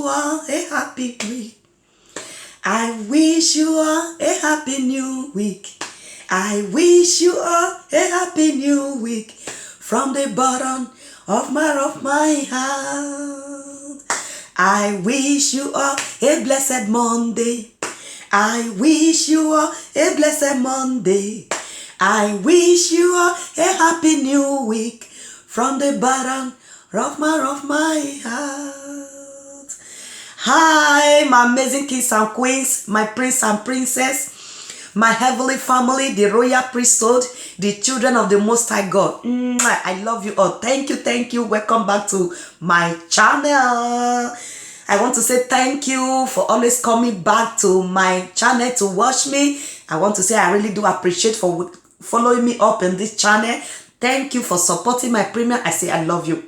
you all a happy week. I wish you all a happy new week. I wish you all a happy new week. From the bottom of my heart. I wish you all a blessed Monday. I wish you all a blessed Monday. I wish you all a happy new week. From the bottom of my heart. Hi, my amazing kings and queens, my prince and princess, my heavenly family, the royal priesthood, the children of the Most High God. I love you all. Thank you. Welcome back to my channel. I want to say thank you for always coming back to my channel to watch me. I want to say I really do appreciate for following me up in this channel. Thank you for supporting my premium. I say I love you.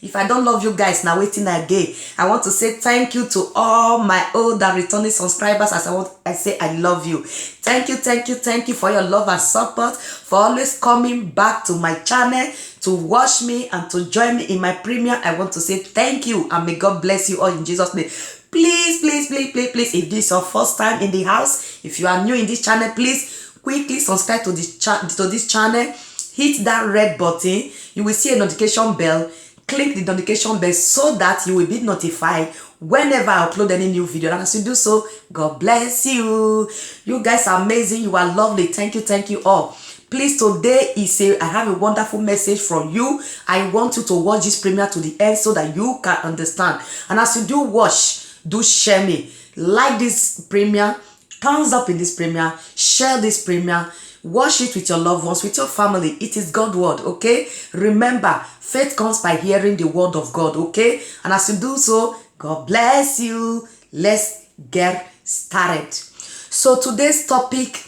If I don't love you guys, now waiting again. I want to say thank you to all my old and returning subscribers. I say I love you. Thank you for your love and support, for always coming back to my channel to watch me and to join me in my premium. I want to say thank you and may God bless you all in Jesus' name. Please, if this is your first time in the house, if you are new in this channel, please quickly subscribe to this channel. Hit that red button. You will see a notification bell. Click the notification bell so that you will be notified whenever I upload any new video. And as you do so, God bless you. You guys are amazing. You are lovely. Thank you all. Please, today I have a wonderful message from you. I want you to watch this premiere to the end so that you can understand. And as you do watch, do share me. Like this premiere, thumbs up in this premiere, share this premiere. Watch it with your loved ones, with your family. It is God's word, okay? Remember, faith comes by hearing the word of God, okay? And as you do so, God bless you. Let's get started. So today's topic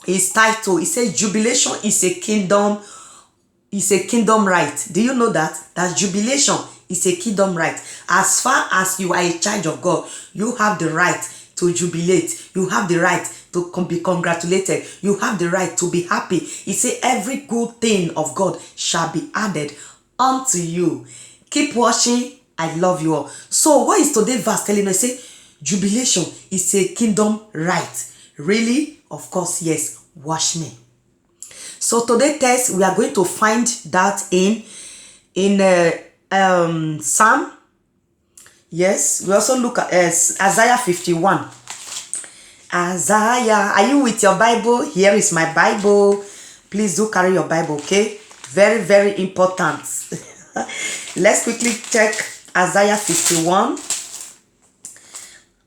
is titled, it says jubilation is a kingdom right. Do you know that? That jubilation is a kingdom right. As far as you are a child of God, you have the right to jubilate. You have the right to be congratulated. You have the right to be happy. He said every good thing of God shall be added unto you. Keep watching. I love you all. So what is today's verse telling us? Say jubilation is a kingdom right. Really? Of course, yes. Watch me. So today's text, we are going to find that in Psalm. Yes, we also look at Isaiah 51. Isaiah, are you with your Bible? Here is my Bible. Please do carry your Bible, okay? Very important. Let's quickly check Isaiah 51.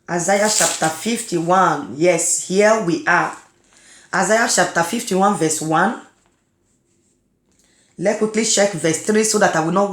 Isaiah chapter 51. Yes, here we are. Isaiah chapter 51 verse 1. Let's quickly check verse 3 so that I will not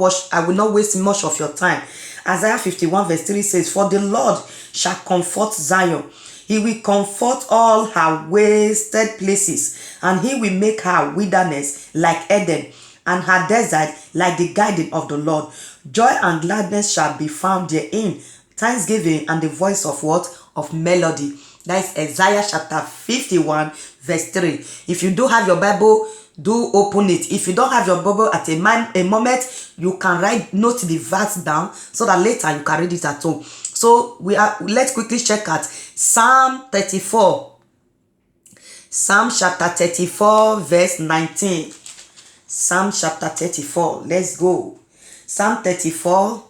waste much of your time. Isaiah 51 verse 3 says, "For the Lord shall comfort Zion. He will comfort all her wasted places, and he will make her wilderness like Eden, and her desert like the garden of the Lord. Joy and gladness shall be found therein, thanksgiving and the voice of what? Of melody." That is Isaiah chapter 51 verse 3. If you do have your Bible, do open it. If you don't have your Bible at a moment, you can note the verse down so that later you can read it at home. So let's quickly check out Psalm 34. Psalm chapter 34 verse 19. Psalm chapter 34. Let's go. Psalm 34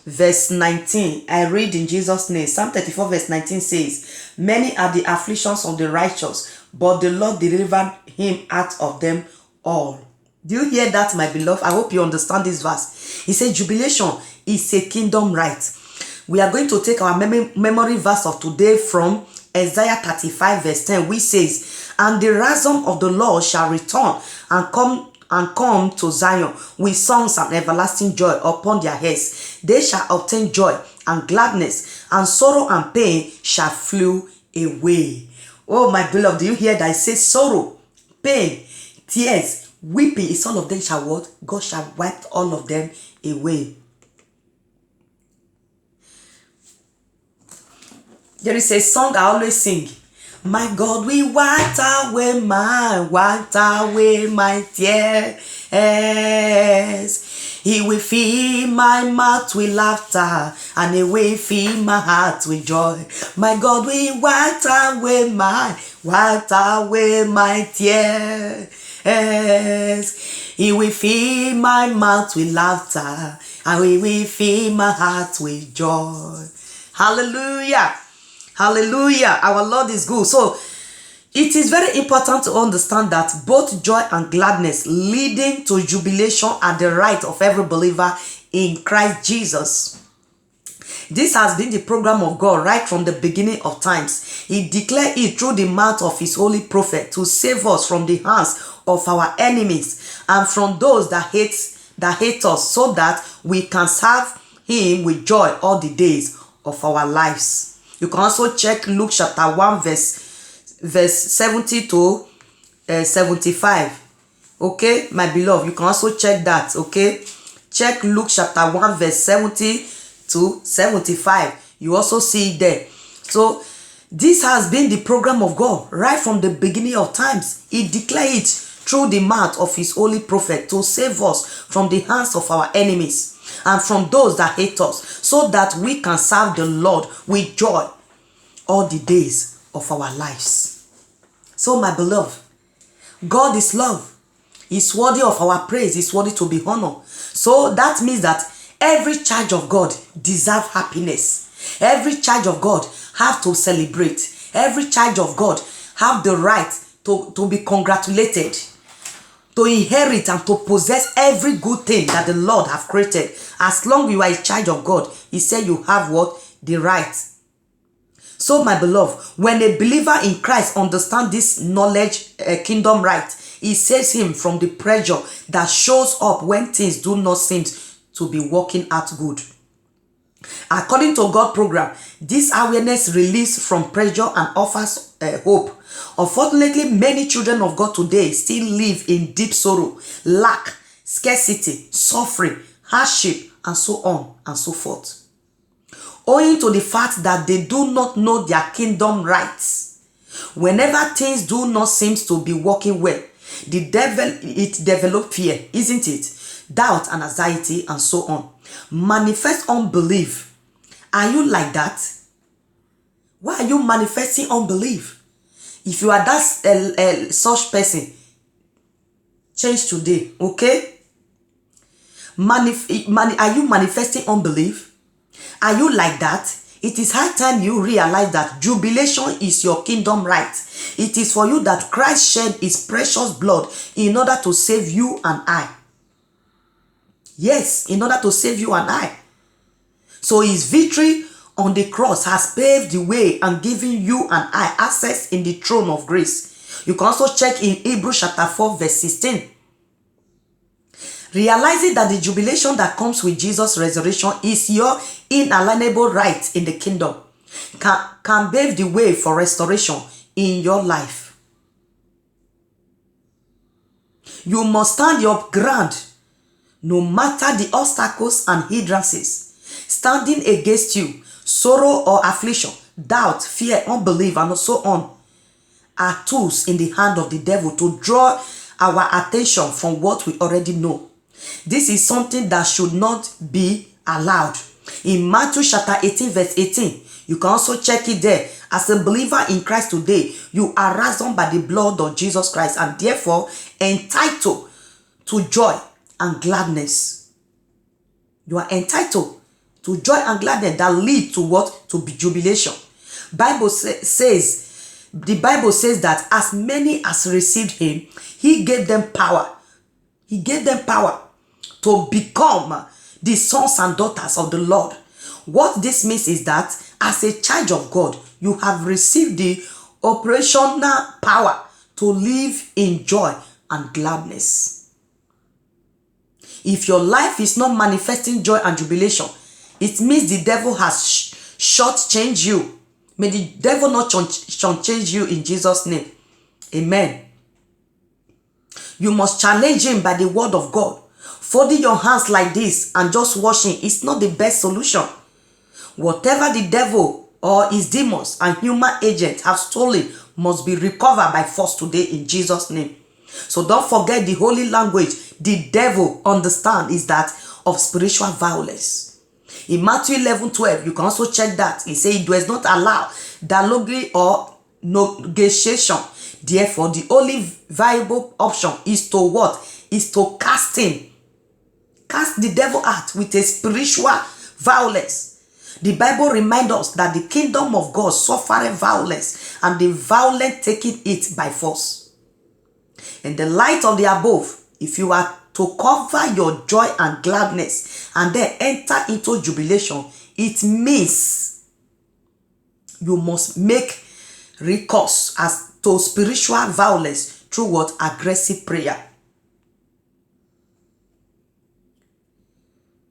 verse 19. I read in Jesus' name. Psalm 34 verse 19 says, "Many are the afflictions of the righteous, but the Lord delivered him out of them all." Do you hear that, my beloved? I hope you understand this verse. He said jubilation is a kingdom right. We are going to take our memory verse of today from Isaiah 35 verse 10, which says, "And the ransom of the Lord shall return and come to Zion with songs and everlasting joy upon their heads. They shall obtain joy and gladness, and sorrow and pain shall flee away." Oh, my beloved, do you hear that? It says sorrow, pain, tears, weeping. It's all of them shall what? God shall wipe all of them away. There is a song I always sing. My God, we wipe away my tears. He will fill my mouth with laughter, and he will fill my heart with joy. My God will wipe away my tears. He will fill my mouth with laughter, and he will fill my heart with joy. Hallelujah. Hallelujah. Our Lord is good. So it is very important to understand that both joy and gladness leading to jubilation are the right of every believer in Christ Jesus. This has been the program of God right from the beginning of times. He declared it through the mouth of his holy prophet to save us from the hands of our enemies and from those that hate us, so that we can serve him with joy all the days of our lives. You can also check Luke chapter 1 verse 70 to 75. Okay, my beloved, you can also check that. Okay, check Luke chapter 1 verse 70 to 75. You also see it there. So this has been the program of God right from the beginning of times. He declared it through the mouth of his holy prophet to save us from the hands of our enemies and from those that hate us, so that we can serve the Lord with joy all the days of our lives. So my beloved, God is love. He's worthy of our praise. He's worthy to be honored. So that means that every child of God deserves happiness. Every child of God have to celebrate. Every child of God have the right to be congratulated, to inherit and to possess every good thing that the Lord have created. As long as you are a child of God, he said you have what? The right. So my beloved, when a believer in Christ understands this knowledge, kingdom right, it saves him from the pressure that shows up when things do not seem to be working out good. According to God's program, this awareness relieves from pressure and offers hope. Unfortunately, many children of God today still live in deep sorrow, lack, scarcity, suffering, hardship, and so on and so forth, owing to the fact that they do not know their kingdom rights. Whenever things do not seem to be working well, it develops fear, isn't it? Doubt and anxiety and so on. Manifest unbelief. Are you like that? Why are you manifesting unbelief? If you are that such person, change today, okay? Are you manifesting unbelief? Are you like that? It is high time you realize that jubilation is your kingdom right. It is for you that Christ shed his precious blood in order to save you and I. Yes, in order to save you and I. So his victory on the cross has paved the way and given you and I access in the throne of grace. You can also check in Hebrews chapter 4 verse 16. Realizing that the jubilation that comes with Jesus' resurrection is your inalienable right in the kingdom can pave the way for restoration in your life. You must stand your ground no matter the obstacles and hindrances standing against you. Sorrow or affliction, doubt, fear, unbelief, and so on are tools in the hand of the devil to draw our attention from what we already know. This is something that should not be allowed. In Matthew chapter 18 verse 18, you can also check it there. As a believer in Christ today, you are ransomed by the blood of Jesus Christ and therefore entitled to joy and gladness. You are entitled to joy and gladness that lead to what? To be jubilation. The Bible says that as many as received him, he gave them power. He gave them power to become the sons and daughters of the Lord. What this means is that as a child of God, you have received the operational power to live in joy and gladness. If your life is not manifesting joy and jubilation, it means the devil has shortchanged you. May the devil not shortchange you in Jesus' name. Amen. You must challenge him by the word of God. Folding your hands like this and just washing is not the best solution. Whatever the devil or his demons and human agents have stolen must be recovered by force today in Jesus' name. So don't forget the holy language the devil understands is that of spiritual violence. In Matthew 11:12, you can also check that. He said, it does not allow dialogue or negotiation. Therefore, the only viable option is to what? Is to cast him. Cast the devil out with a spiritual violence. The Bible reminds us that the kingdom of God suffered violence, and the violent taking it by force. In the light of the above, if you are to cover your joy and gladness and then enter into jubilation, it means you must make recourse as to spiritual violence through what? Aggressive prayer.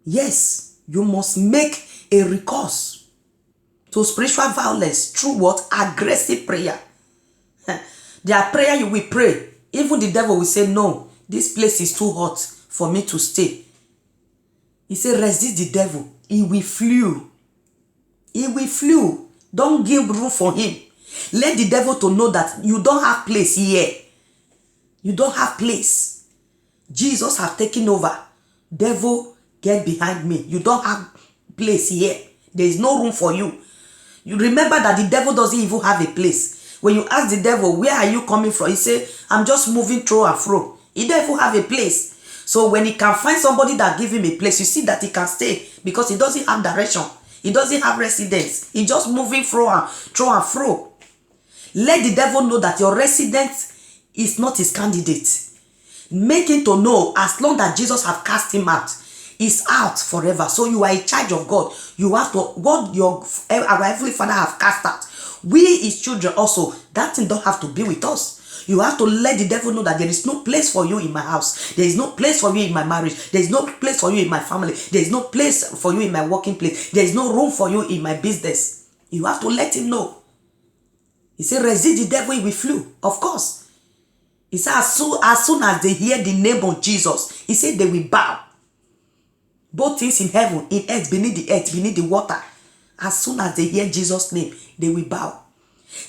Yes, you must make a recourse to spiritual violence through what? Aggressive prayer. There are prayer you will pray. Even the devil will say, no, this place is too hot for me to stay. He said, resist the devil. He will flee. He will flee. Don't give room for him. Let the devil to know that you don't have place here. You don't have place. Jesus has taken over. Devil, get behind me. You don't have place here. There is no room for you. You remember that the devil doesn't even have a place. When you ask the devil, where are you coming from? He say, I'm just moving through and fro. He don't even have a place. So when he can find somebody that give him a place, you see that he can stay because he doesn't have direction. He doesn't have residence. He just moving through and fro. Let the devil know that your residence is not his candidate. Make him to know, as long as Jesus have cast him out, is out forever. So you are in charge of God. You have to, God, our Heavenly Father have cast out. We, his children also, that thing don't have to be with us. You have to let the devil know that there is no place for you in my house. There is no place for you in my marriage. There is no place for you in my family. There is no place for you in my working place. There is no room for you in my business. You have to let him know. He said, resist the devil, he will flee. Of course. He said, as soon as they hear the name of Jesus, he said they will bow. Both things in heaven, in earth, beneath the water. As soon as they hear Jesus' name, they will bow.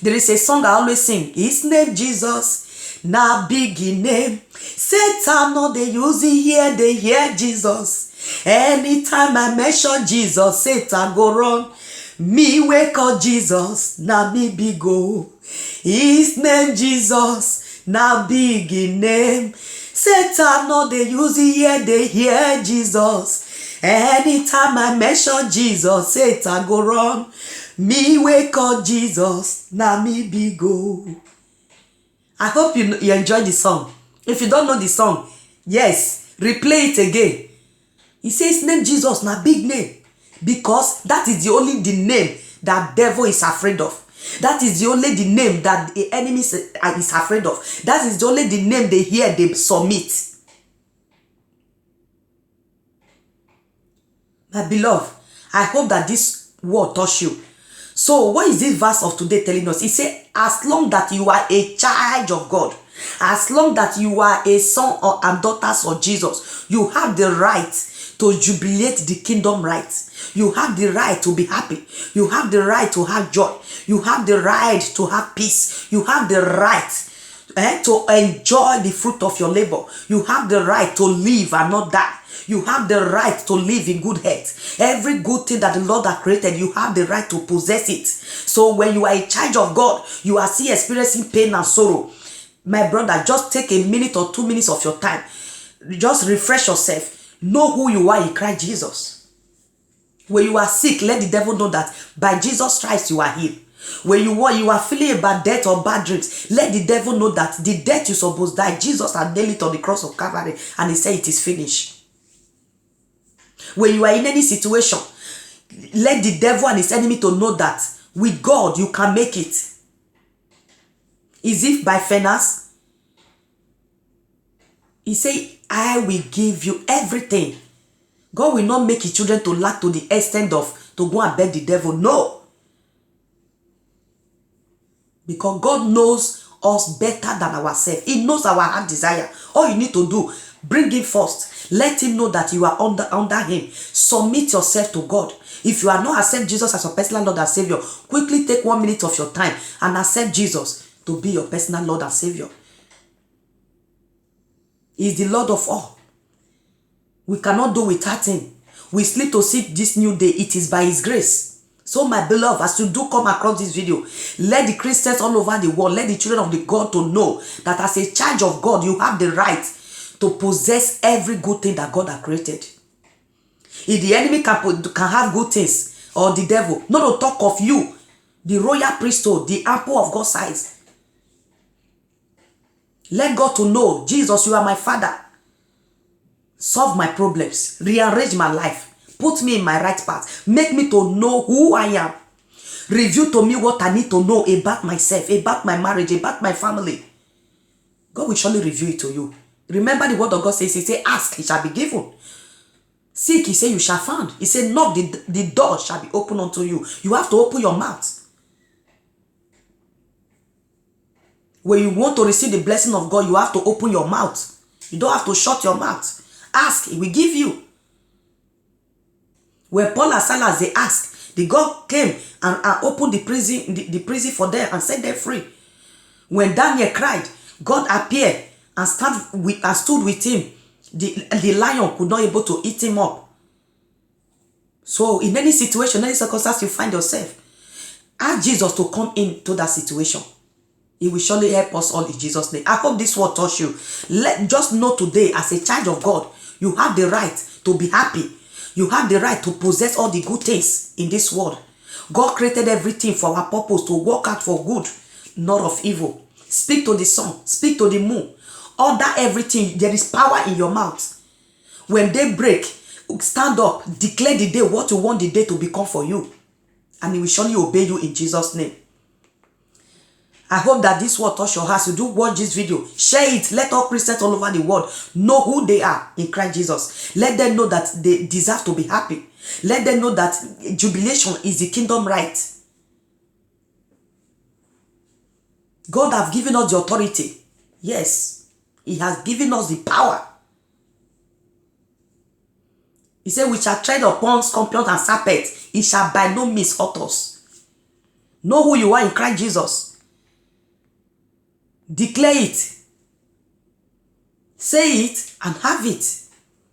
There is a song I always sing. His name Jesus, na big name. Satan no they use it here, they hear Jesus. Anytime I mention Jesus, Satan go run. Me wake up Jesus, na me big go. His name Jesus, na big name. Satan no they use it here, they hear Jesus. Anytime I mention Jesus, Satan go run. Me wake up Jesus, na me big go. I hope you enjoy the song. If you don't know the song, yes, replay it again. He says name Jesus, na big name. Because that is the only the name that devil is afraid of. That is the only the name that the enemy is afraid of. That is the only the name they hear, they submit. My beloved, I hope that this word touch you. So what is this verse of today telling us? It says, as long that you are a child of God, as long that you are a son and daughters of Jesus, you have the right to jubilate the kingdom rights. You have the right to be happy. You have the right to have joy. You have the right to have peace. You have the right to enjoy the fruit of your labor. You have the right to live and not die. You have the right to live in good health. Every good thing that the Lord has created, you have the right to possess it. So when you are in charge of God, you are still experiencing pain and sorrow. My brother, just take a minute or 2 minutes of your time. Just refresh yourself. Know who you are in Christ Jesus. When you are sick, let the devil know that by Jesus Christ you are healed. When you are feeling about death or bad dreams, let the devil know that the death you supposed to die, Jesus had nailed it on the cross of Calvary and he said it is finished. When you are in any situation, let the devil and his enemy to know that with God you can make it. Is if by finance, he say, I will give you everything. God will not make his children to lack to the extent of to go and beg the devil. No. Because God knows us better than ourselves. He knows our heart desire. All you need to do, bring him first. Let him know that you are under him. Submit yourself to God. If you are not accept Jesus as your personal Lord and Savior, quickly take 1 minute of your time and accept Jesus to be your personal Lord and Savior. He is the Lord of all. We cannot do without him. We sleep to see this new day. It is by his grace. So my beloved, as you do come across this video, let the Christians all over the world, let the children of the God to know that as a child of God, you have the right to possess every good thing that God has created. If the enemy can have good things, or the devil, not to talk of you, the royal priesthood, the apple of God's eyes. Let God to know, Jesus, you are my Father. Solve my problems. Rearrange my life. Put me in my right path. Make me to know who I am. Reveal to me what I need to know about myself, about my marriage, about my family. God will surely reveal it to you. Remember the word of God says, he said, ask, it shall be given. Seek, he said, you shall find. He said, knock, the door shall be opened unto you. You have to open your mouth. When you want to receive the blessing of God, you have to open your mouth. You don't have to shut your mouth. Ask, he will give you. When Paul and Silas, they asked, the God came and opened the prison for them and set them free. When Daniel cried, God appeared and stood with him. The lion could not be able to eat him up. So in any situation, any circumstance you find yourself, ask Jesus to come into that situation. He will surely help us all in Jesus' name. I hope this word touch you. Just know today, as a child of God, you have the right to be happy. You have the right to possess all the good things in this world. God created everything for our purpose, to work out for good, not of evil. Speak to the sun, speak to the moon. Order everything. There is power in your mouth. When they break, stand up, declare the day, what you want the day to become for you. And he will surely obey you in Jesus' name. I hope that this word touch your heart. You do watch this video. Share it. Let all Christians all over the world know who they are in Christ Jesus. Let them know that they deserve to be happy. Let them know that jubilation is the kingdom right. God has given us the authority. Yes. He has given us the power. He said, we shall tread upon scorpions and serpents. It shall by no means hurt us. Know who you are in Christ Jesus. Declare it. Say it and have it.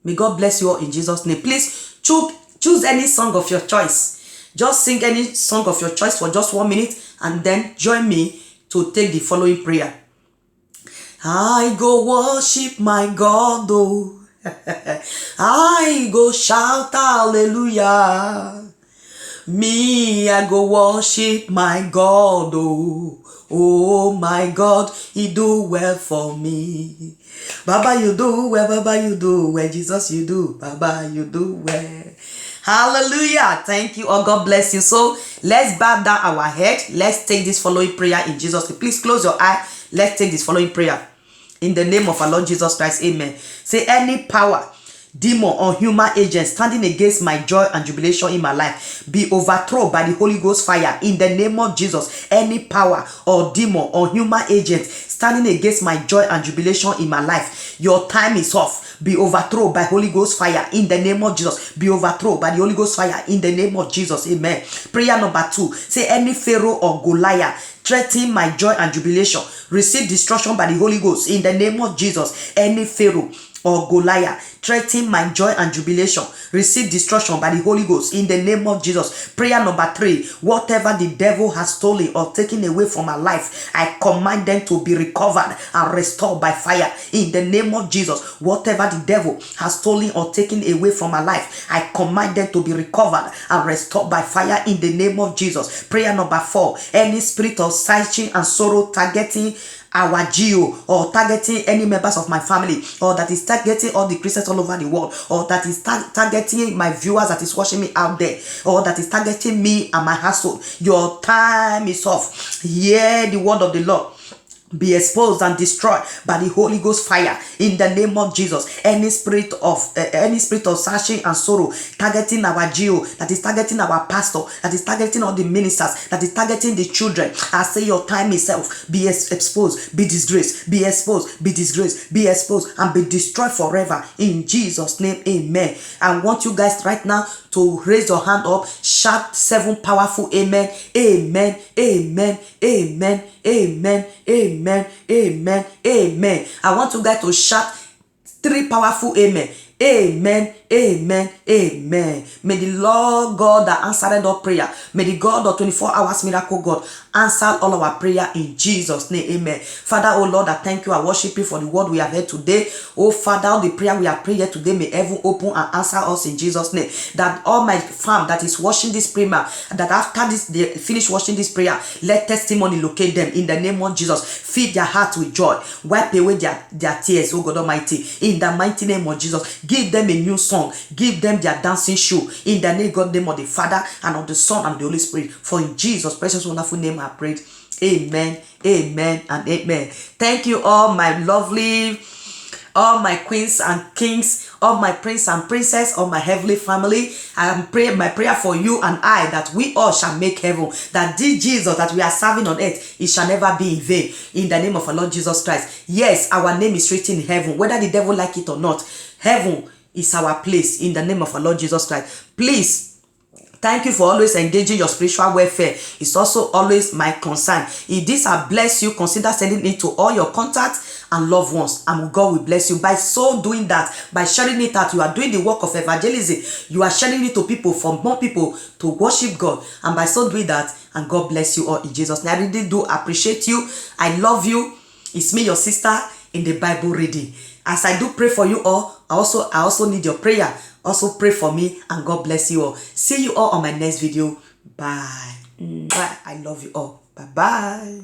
May God bless you all in Jesus' name. Please choose any song of your choice. Just sing any song of your choice for just 1 minute and then join me to take the following prayer. I go worship my God, oh. I go shout hallelujah. Me, I go worship my God, oh. Oh my God, he do well for me. Baba, you do well, Baba, you do well. Jesus, you do, Baba, you do well. Hallelujah. Thank you. Oh, God bless you. So let's bow down our head. Let's take this following prayer in Jesus' name. Please close your eye. Let's take this following prayer. In the name of our Lord Jesus Christ, amen. Say, any power, demon or human agent standing against my joy and jubilation in my life be overthrown by the Holy Ghost fire in the name of Jesus. Any power or demon or human agent standing against my joy and jubilation in my life, your time is off. Be overthrown by Holy Ghost fire in the name of Jesus. Be overthrown by the Holy Ghost fire in the name of Jesus, amen. Prayer number 2. Say, any Pharaoh or Goliath threatening my joy and jubilation, receive destruction by the Holy Ghost in the name of Jesus. Any Pharaoh or Goliath threatening my joy and jubilation, receive destruction by the Holy Ghost in the name of Jesus. Prayer number 3. Whatever the devil has stolen or taken away from my life, I command them to be recovered and restored by fire in the name of Jesus. Whatever the devil has stolen or taken away from my life, I command them to be recovered and restored by fire in the name of Jesus. Prayer number 4. Any spirit of searching and sorrow targeting our geo or targeting any members of my family, or that is targeting all the Christians all over the world, or that is targeting my viewers that is watching me out there, or that is targeting me and my household, your time is off. Hear the word of the Lord. Be exposed and destroyed by the Holy Ghost fire in the name of Jesus. Any spirit of searching and sorrow targeting our geo, that is targeting our pastor, that is targeting all the ministers, that is targeting the children, I say your time itself be exposed, be disgraced, be exposed, be disgraced, be exposed, and be destroyed forever in Jesus' name, amen. I want you guys right now to raise your hand up, shout 7 powerful amen, amen, amen, amen, amen, amen, amen, amen. I want you guys to shout 3 powerful amen. Amen, amen, amen. May the Lord God that answered all prayer, may the God of 24 hours miracle God answer all our prayer in Jesus' name, amen. Father, oh Lord, I thank you, I worship you for the word we have heard today. Oh Father, all the prayer we have prayed today, may heaven open and answer us in Jesus' name. That all my fam that is watching this prayer, that after this they finish watching this prayer, let testimony locate them in the name of Jesus. Feed their heart with joy, wipe away their tears, oh God Almighty, in the mighty name of Jesus. Give them a new song, give them their dancing shoe in the name of the Father and of the Son and the Holy Spirit. For in Jesus' precious wonderful name I prayed. Amen, amen, and amen. Thank you all my lovely, all my queens and kings, all my prince and princess, all my heavenly family. I am praying my prayer for you and I, that we all shall make heaven, that this Jesus that we are serving on earth, it shall never be in vain, in the name of our Lord Jesus Christ. Yes, our name is written in heaven, whether the devil like it or not. Heaven is our place in the name of our Lord Jesus Christ. Please, thank you for always engaging your spiritual welfare. It's also always my concern. If this has blessed you, consider sending it to all your contacts and loved ones, and God will bless you. By so doing that, by sharing it out, you are doing the work of evangelism. You are sharing it to people, for more people to worship God, and by so doing that, and God bless you all in Jesus' name. I really do appreciate you. I love you. It's me, your sister, in the Bible reading. As I do pray for you all, I also need your prayer. Also pray for me, and God bless you all. See you all on my next video. Bye. Bye. I love you all. Bye-bye.